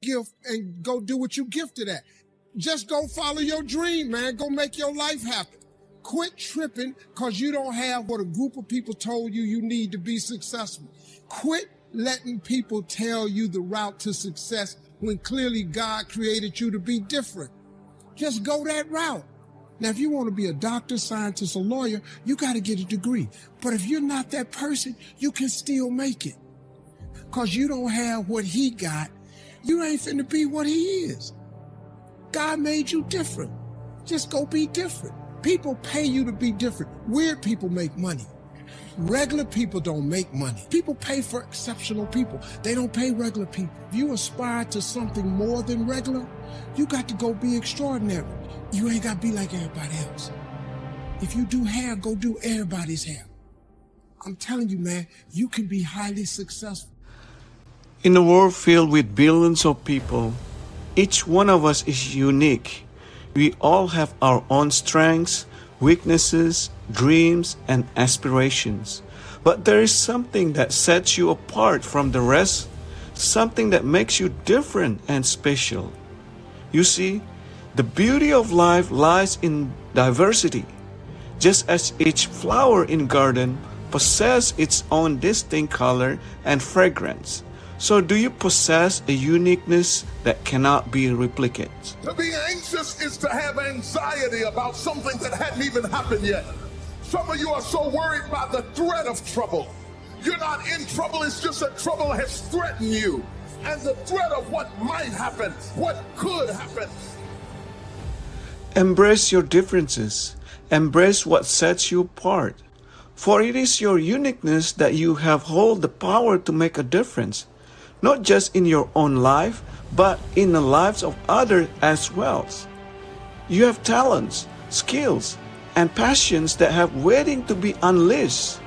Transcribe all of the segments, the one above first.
gift and go do what you gifted at. Just go follow your dream, man. Go make your life happen. Quit tripping because you don't have what a group of people told you you need to be successful. Quit letting people tell you the route to success when clearly God created you to be different. Just go that route. Now, if you want to be a doctor, scientist, or lawyer, you got to get a degree. But if you're not that person, you can still make it. Because you don't have what he got. You ain't finna be what he is. God made you different. Just go be different. People pay you to be different. Weird people make money. Regular people don't make money. People pay for exceptional people. They don't pay regular people. If you aspire to something more than regular, you got to go be extraordinary. You ain't got to be like everybody else. If you do hair, go do everybody's hair. I'm telling you, man, you can be highly successful. In a world filled with billions of people, each one of us is unique. We all have our own strengths, weaknesses, dreams, and aspirations. But there is something that sets you apart from the rest, something that makes you different and special. You see, the beauty of life lies in diversity. Just as each flower in garden possesses its own distinct color and fragrance, so do you possess a uniqueness that cannot be replicated? To be anxious is to have anxiety about something that hadn't even happened yet. Some of you are so worried by the threat of trouble. You're not in trouble, it's just that trouble has threatened you. And the threat of what might happen, what could happen. Embrace your differences. Embrace what sets you apart. For it is your uniqueness that you have hold the power to make a difference. Not just in your own life, but in the lives of others as well. You have talents, skills, and passions that have waiting to be unleashed.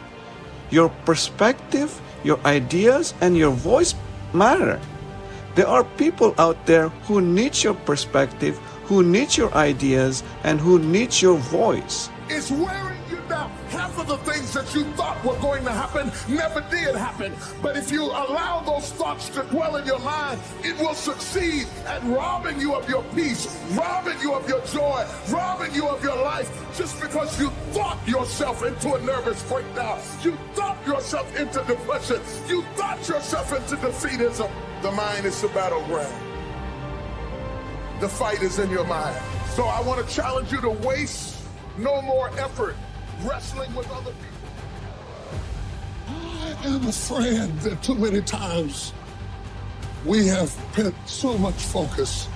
Your perspective, your ideas, and your voice matter. There are people out there who need your perspective, who need your ideas, and who need your voice. It's wearing you down. Half of the things that you thought were going to happen never did happen. But if you allow those thoughts to dwell in your mind, it will succeed at robbing you of your peace, robbing you of your joy, robbing you of your life, just because you thought yourself into a nervous breakdown. You thought yourself into depression. You thought yourself into defeatism. The mind is the battleground. The fight is in your mind. So I want to challenge you to waste no more effort wrestling with other people. I am afraid that too many times we have put so much focus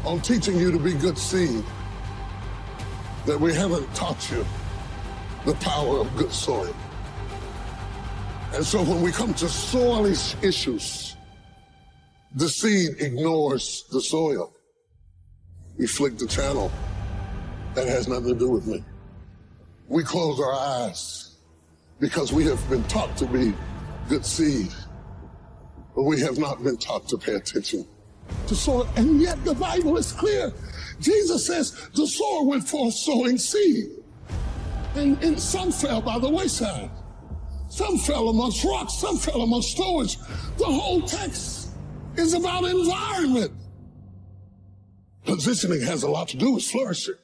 on teaching you to be good seed that we haven't taught you the power of good soil. And so when we come to soil issues, the seed ignores the soil. We flick the channel. That has nothing to do with me. We close our eyes because we have been taught to be good seed, but we have not been taught to pay attention to soil. And yet the Bible is clear. Jesus says the sower went forth sowing seed. And some fell by the wayside. Some fell amongst rocks. Some fell amongst stones. The whole text is about environment. Positioning has a lot to do with flourishing.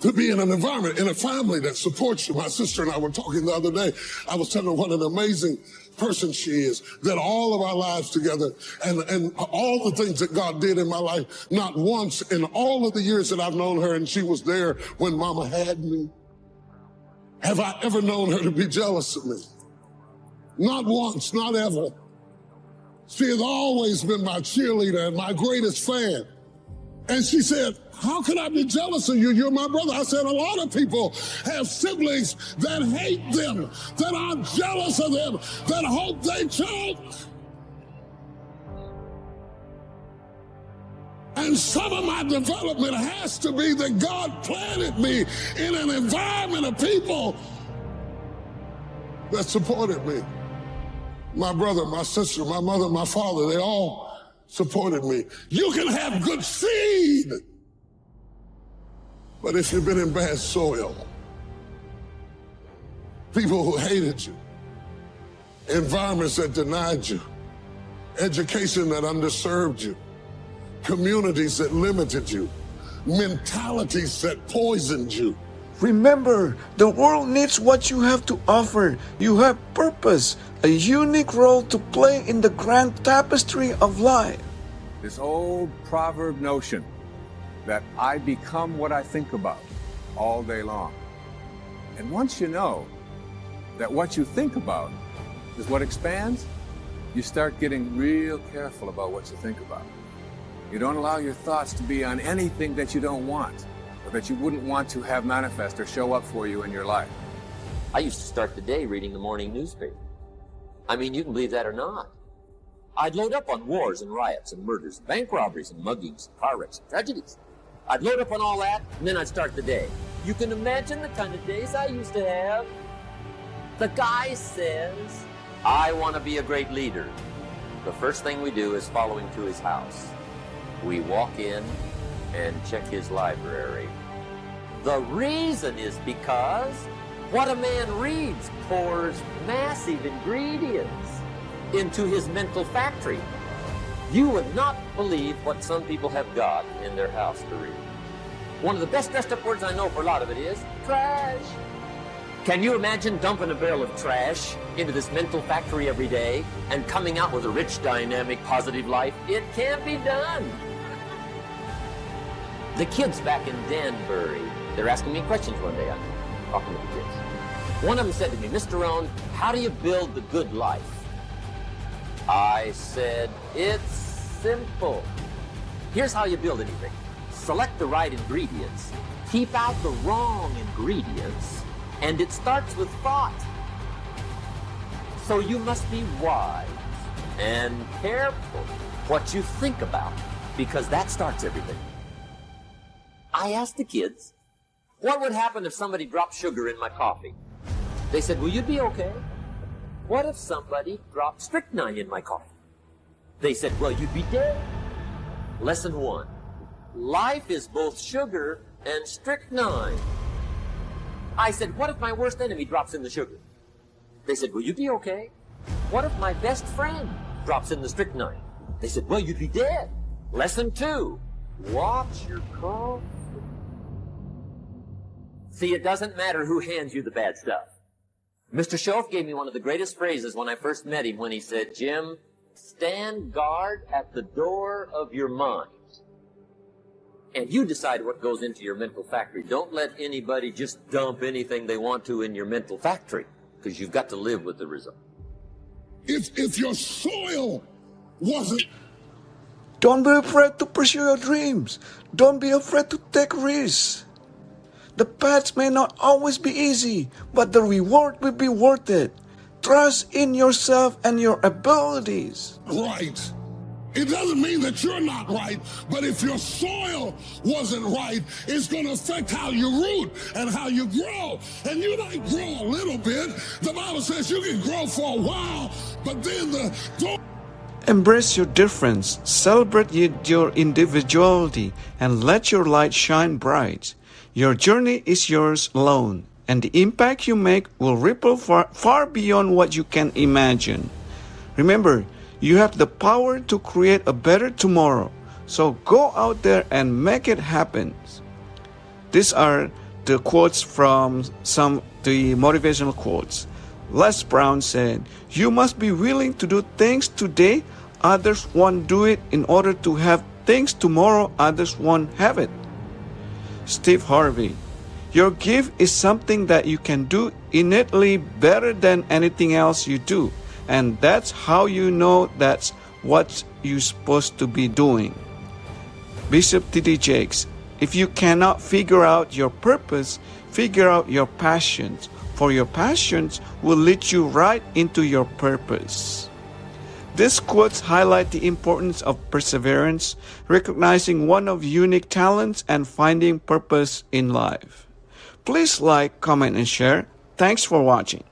To be in an environment, in a family that supports you. My sister and I were talking the other day. I was telling her what an amazing person she is, that all of our lives together and all the things that God did in my life, not once in all of the years that I've known her, and she was there when Mama had me, have I ever known her to be jealous of me. Not once, not ever. She has always been my cheerleader and my greatest fan. And she said, how can I be jealous of you? You're my brother. I said, a lot of people have siblings that hate them, that are jealous of them, that hope they choke. And some of my development has to be that God planted me in an environment of people that supported me. My brother, my sister, my mother, my father, they all supported me. You can have good seed, but if you've been in bad soil, people who hated you, environments that denied you, education that underserved you, communities that limited you, mentalities that poisoned you. Remember, the world needs what you have to offer. You have purpose, a unique role to play in the grand tapestry of life. This old proverb notion that I become what I think about all day long. And once you know that what you think about is what expands, you start getting real careful about what you think about. You don't allow your thoughts to be on anything that you don't want, or that you wouldn't want to have manifest or show up for you in your life. I used to start the day reading the morning newspaper. I mean, you can believe that or not. I'd load up on wars and riots and murders, bank robberies and muggings, car wrecks and tragedies. I'd load up on all that, and then I'd start the day. You can imagine the kind of days I used to have. The guy says, I want to be a great leader. The first thing we do is follow him to his house. We walk in and check his library. The reason is because what a man reads pours massive ingredients into his mental factory. You would not believe what some people have got in their house to read. One of the best dressed up words I know for a lot of it is trash. Can you imagine dumping a barrel of trash into this mental factory every day and coming out with a rich, dynamic, positive life? It can't be done. The kids back in Danbury, they're asking me questions one day. I'm talking to the kids. One of them said to me, Mr. Rohn, how do you build the good life? I said, it's simple. Here's how you build anything. Select the right ingredients, keep out the wrong ingredients, and it starts with thought. So you must be wise and careful what you think about, because that starts everything. I asked the kids, what would happen if somebody dropped sugar in my coffee? They said, well, you'd be okay. What if somebody dropped strychnine in my coffee? They said, well, you'd be dead. Lesson 1. Life is both sugar and strychnine. I said, what if my worst enemy drops in the sugar? They said, well, you'd be okay. What if my best friend drops in the strychnine? They said, well, you'd be dead. Lesson 2. Watch your coffee. See, it doesn't matter who hands you the bad stuff. Mr. Schoaf gave me one of the greatest phrases when I first met him when he said, Jim, stand guard at the door of your mind. And you decide what goes into your mental factory. Don't let anybody just dump anything they want to in your mental factory, because you've got to live with the result. If your soil wasn't... Don't be afraid to pursue your dreams. Don't be afraid to take risks. The paths may not always be easy, but the reward will be worth it. Trust in yourself and your abilities. Right. It doesn't mean that you're not right, but if your soil wasn't right, it's going to affect how you root and how you grow. And you might grow a little bit. The Bible says you can grow for a while, but then Embrace your difference, celebrate your individuality, and let your light shine bright. Your journey is yours alone, and the impact you make will ripple far beyond what you can imagine. Remember, you have the power to create a better tomorrow, so go out there and make it happen. These are the quotes from the motivational quotes. Les Brown said, "You must be willing to do things today others won't do it in order to have things tomorrow others won't have it." Steve Harvey, "Your gift is something that you can do innately better than anything else you do, and that's how you know that's what you're supposed to be doing." Bishop T.D. Jakes, "If you cannot figure out your purpose, figure out your passions, for your passions will lead you right into your purpose." These quotes highlight the importance of perseverance, recognizing one of unique talents, and finding purpose in life. Please like, comment, and share. Thanks for watching.